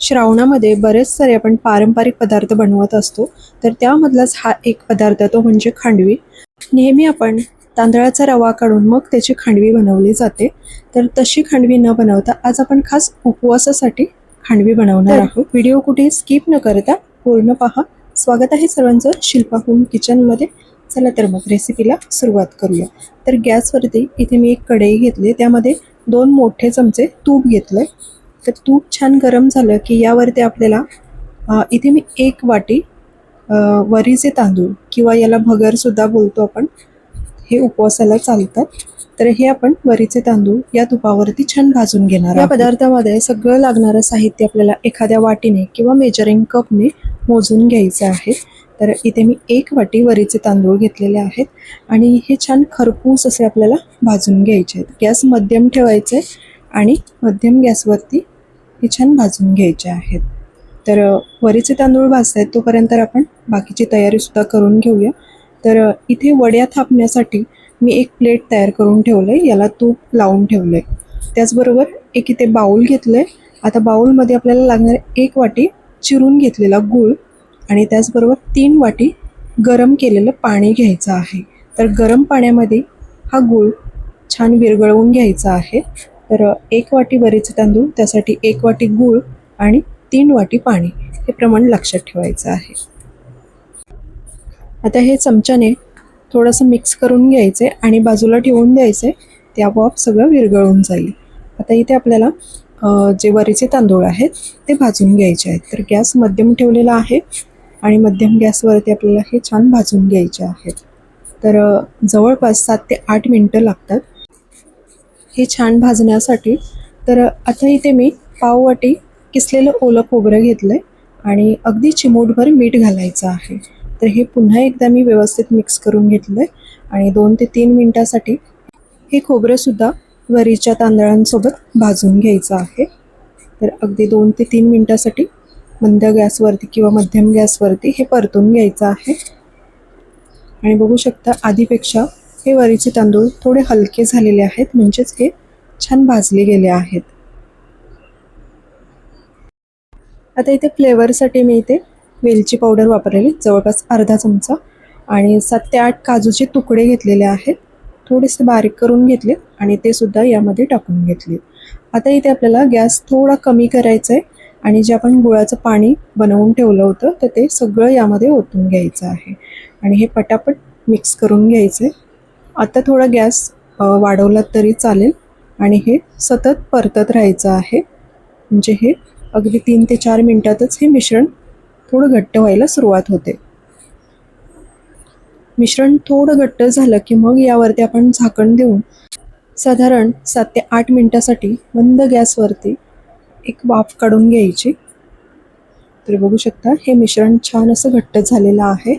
श्रावणामध्ये बरेच सारे आपण पारंपरिक पदार्थ बनवत असतो, तर त्यामधलाच हा एक पदार्थ तो म्हणजे खांडवी. नेहमी आपण तांदळाचा रवा काढून मग त्याची खांडवी बनवली जाते, तर तशी खांडवी न बनवता आज आपण खास उपवासासाठी खांडवी बनवणार आहोत. व्हिडिओ कुठे स्किप न करता पूर्ण पहा. स्वागत आहे सर्वांचं शिल्पा होम किचनमध्ये. चला तर मग रेसिपीला सुरुवात करूया. तर गॅसवरती इथे मी एक कढई घेतली, त्यामध्ये 2 मोठे चमचे तूप घेतलं. तर तूप छान गरम झालं की यावरती आपल्याला इथे मी 1 वाटी वरीचे तांदूळ किंवा याला भगरसुद्धा बोलतो आपण, हे उपवासाला चालतात. तर हे आपण वरीचे तांदूळ या तुपावरती छान भाजून घेणार आहोत. या पदार्थामध्ये सगळं लागणारं साहित्य आपल्याला एखाद्या वाटीने किंवा मेजरिंग कपने मोजून घ्यायचं आहे. तर इथे मी 1 वाटी वरीचे तांदूळ घेतलेले आहेत आणि हे छान खरपूस असे आपल्याला भाजून घ्यायचे आहेत. गॅस मध्यम ठेवायचे आणि मध्यम गॅसवरती हे छान भाजून घ्यायचे आहेत. तर वरीचे तांदूळ भाजतायत तोपर्यंत आपण बाकीची तयारीसुद्धा करून घेऊया. तर इथे वड्या थापण्यासाठी मी एक प्लेट तयार करून ठेवलं आहे, याला तूप लावून ठेवलं आहे. त्याचबरोबर एक इथे बाऊल घेतलं आहे. आता बाऊलमध्ये आपल्याला लागणार 1 वाटी चिरून घेतलेला गूळ आणि त्याचबरोबर 3 वाटी गरम केलेलं पाणी घ्यायचं आहे. तर गरम पाण्यामध्ये हा गूळ छान विरघळवून घ्यायचा आहे. तर 1 वाटी वरीचे तांदूळ, त्यासाठी 1 वाटी गूळ आणि 3 वाटी पाणी, हे प्रमाण लक्षात ठेवायचं आहे. आता हे चमच्याने थोडंसं मिक्स करून घ्यायचे आणि बाजूला ठेवून द्यायचे, ते आपोआप सगळं विरघळून जाईल. आता इथे आपल्याला जे वरीचे तांदूळ आहेत ते भाजून घ्यायचे आहेत. तर गॅस मध्यम ठेवलेला आहे आणि मध्यम गॅसवरती आपल्याला हे छान भाजून घ्यायचे आहेत. तर जवळपास 7 ते 8 मिनटं लागतात हे छान भाजण्यासाठी. तर आता इथे मी पाव वाटी किसलेलं ओलं खोबरं घेतलं आहे आणि अगदी चिमूटभर मीठ घालायचं आहे. तर हे पुन्हा एकदा मी व्यवस्थित मिक्स करून घेतलं आहे आणि 2 ते 3 मिनटासाठी हे खोबरंसुद्धा वरीच्या तांदळांसोबत भाजून घ्यायचं आहे. तर अगदी 2 ते 3 मिनटासाठी मंद गॅसवरती किंवा मध्यम गॅसवरती हे परतून घ्यायचं आहे. आणि बघू शकता आधीपेक्षा हे वरीचे तांदूळ थोडे हलके झालेले आहेत, म्हणजेच हे छान भाजले गेले आहेत. आता इथे फ्लेवरसाठी मी इथे वेलची पावडर वापरलेली जवळपास अर्धा चमचा आणि 7 ते 8 काजूचे तुकडे घेतलेले आहेत, थोडेसे बारीक करून घेतले आणि ते सुद्धा यामध्ये टाकून घेतले. आता इथे आपल्याला गॅस थोडा कमी करायचा आहे आणि जे आपण गुळाचं पाणी बनवून ठेवलं होतं तर ते सगळं यामध्ये ओतून घ्यायचं आहे आणि हे पटापट मिक्स करून घ्यायचं आहे. आता थोडा गॅस वाढवला तरी चालेल आणि हे सतत परतत राहायचं आहे, म्हणजे हे अगदी 3 ते 4 मिनटातच हे मिश्रण थोडं घट्ट व्हायला सुरुवात होते. मिश्रण थोडं घट्ट झालं की मग यावरती आपण झाकण देऊन साधारण 7 ते 8 मिनटासाठी मंद गॅसवरती एक वाफ काढून घ्यायची. तर बघू शकता हे मिश्रण छान असं घट्ट झालेलं आहे.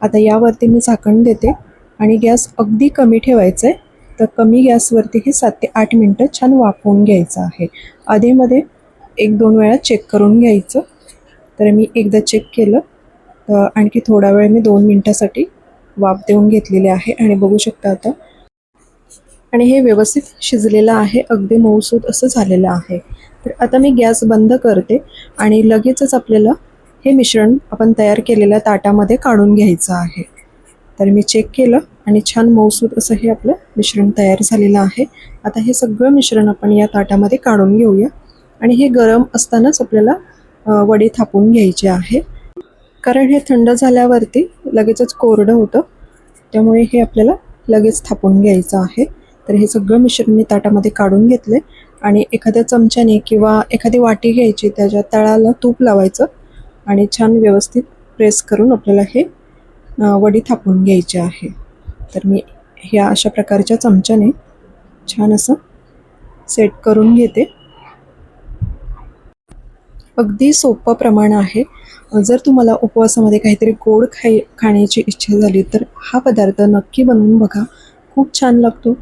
आता यावरती मी झाकण देते आणि गॅस अगदी कमी ठेवायचं आहे. तर कमी गॅसवरती हे 7 ते 8 मिनटं छान वाफवून घ्यायचं आहे. आधीमध्ये 1-2 वेळा चेक करून घ्यायचं. तर मी एकदा चेक केलं, तर आणखी थोडा वेळ मी 2 मिनटासाठी वाफ देऊन घेतलेली आहे आणि बघू शकता आता आणि हे व्यवस्थित शिजलेलं आहे, अगदी मऊसूत असं झालेलं आहे. तर आता मी गॅस बंद करते आणि लगेचच आपल्याला हे मिश्रण आपण तयार केलेल्या ताटामध्ये काढून घ्यायचं आहे. तर मी चेक केलं आणि छान मऊसूत असं हे आपलं मिश्रण तयार झालेलं आहे. आता हे सगळं मिश्रण आपण या ताटामध्ये काढून घेऊया आणि हे गरम असतानाच आपल्याला वडी थापून घ्यायची आहे, कारण हे थंड झाल्यावरती लगेचच कोरडं होतं, त्यामुळे हे आपल्याला लगेच थापून घ्यायचं आहे. तर हे सगळं मिश्रण मी ताटामध्ये काढून घेतले आणि एखाद्या चमच्याने किंवा एखादी वाटी घ्यायची, त्याच्या तळाला तूप लावायचं आणि छान व्यवस्थित प्रेस करून आपल्याला हे वडी थापून घ्यायची आहे. तर मी ह्या अशा प्रकारच्या चमच्याने छान असं सेट करून घेते. अगदी सोपं प्रमाण आहे. जर तुम्हाला उपवासामध्ये काहीतरी गोड खाण्याची इच्छा झाली तर हा पदार्थ नक्की बनवून बघा, खूप छान लागतो.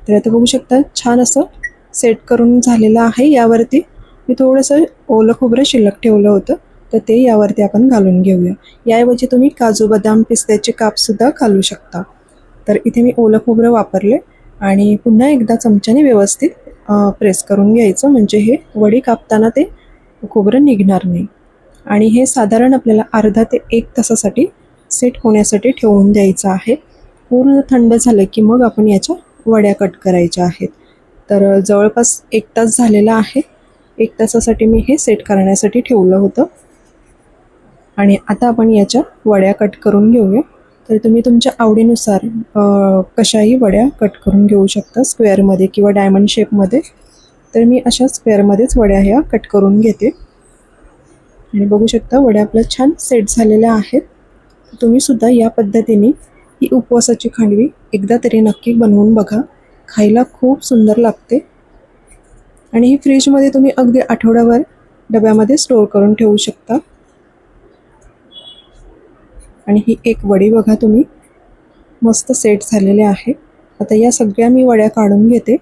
तर आता बघू शकता छान असं सेट करून झालेलं आहे. यावरती मी थोडंसं ओलं खोबरं शिल्लक ठेवलं होतं, तर ते यावरती आपण घालून घेऊया. याऐवजी तुम्ही काजू बदाम पिस्त्याचे कापसुद्धा घालू शकता. तर इथे मी ओलं खोबरं वापरले आणि पुन्हा एकदा चमच्याने व्यवस्थित प्रेस करून घ्यायचं, म्हणजे हे वडी कापताना ते खोबरं निघणार नाही. आणि हे साधारण आपल्याला अर्धा ते 1 तासासाठी सेट होण्यासाठी ठेवून द्यायचं आहे. पूर्ण थंड झालं की मग आपण याच्या वड्या कट करायच्या आहेत. तर जवळपास 1 तास झालेला आहे. 1 तासासाठी मी हे सेट करण्यासाठी ठेवलं होतं. आणि आता आपण याच्या वड्या कट करून घेऊया. तर तुम्ही तुमच्या आवडीनुसार कशाही वड्या कट करून घेऊ शकता, स्क्वेअरमध्ये किंवा डायमंड शेपमध्ये. तर मी अशा स्क्वेअरमध्येच वड्या ह्या कट करून घेते. आणि बघू शकता वड्या आपल्या छान सेट झालेल्या आहेत. तुम्ही सुद्धा या पद्धतीने ही उपवासाची खांडवी एकदा तरी नक्की बनवून बघा. खायला खूप सुंदर लागते आणि ही फ्रीजमध्ये तुम्ही अगदी आठवड्याभर डब्यामध्ये स्टोअर करून ठेवू शकता. आणि ही एक वडी बघा तुम्ही मस्त सेट झालेले आहे. आता या सगळ्या मी वड्या काढून घेते.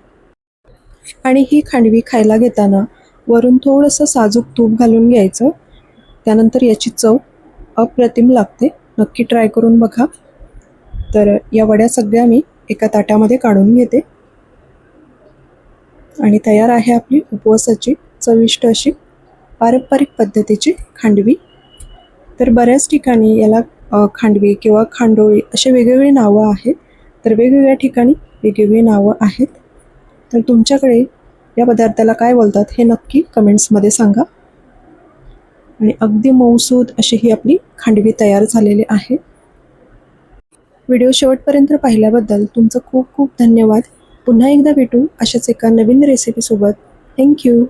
आणि ही खांडवी खायला घेताना वरून थोडंसं साजूक तूप घालून घ्यायचं. त्यानंतर याची चव अप्रतिम लागते. नक्की ट्राय करून बघा. तर या वड्या सगळ्या मी एका ताटामध्ये काढून घेते. आणि तयार आहे आपली उपवासाची चविष्ट अशी पारंपरिक पद्धतीची खांडवी. तर बऱ्याच ठिकाणी याला खांडवी किंवा खांडोळी असे वेगवेगळे नावं आहेत. तर वेगवेगळ्या ठिकाणी वेगवेगळी नावं आहेत. तर तुमच्याकडे या पदार्थाला काय बोलतात हे नक्की कमेंट्समध्ये सांगा. आणि अगदी मऊसूद अशी ही आपली खांडवी तयार झालेली आहे. व्हिडिओ शेवटपर्यंत पाहिल्याबद्दल तुमचं खूप खूप धन्यवाद. पुन्हा एकदा भेटू अशाच एका नवीन रेसिपीसोबत. थँक्यू.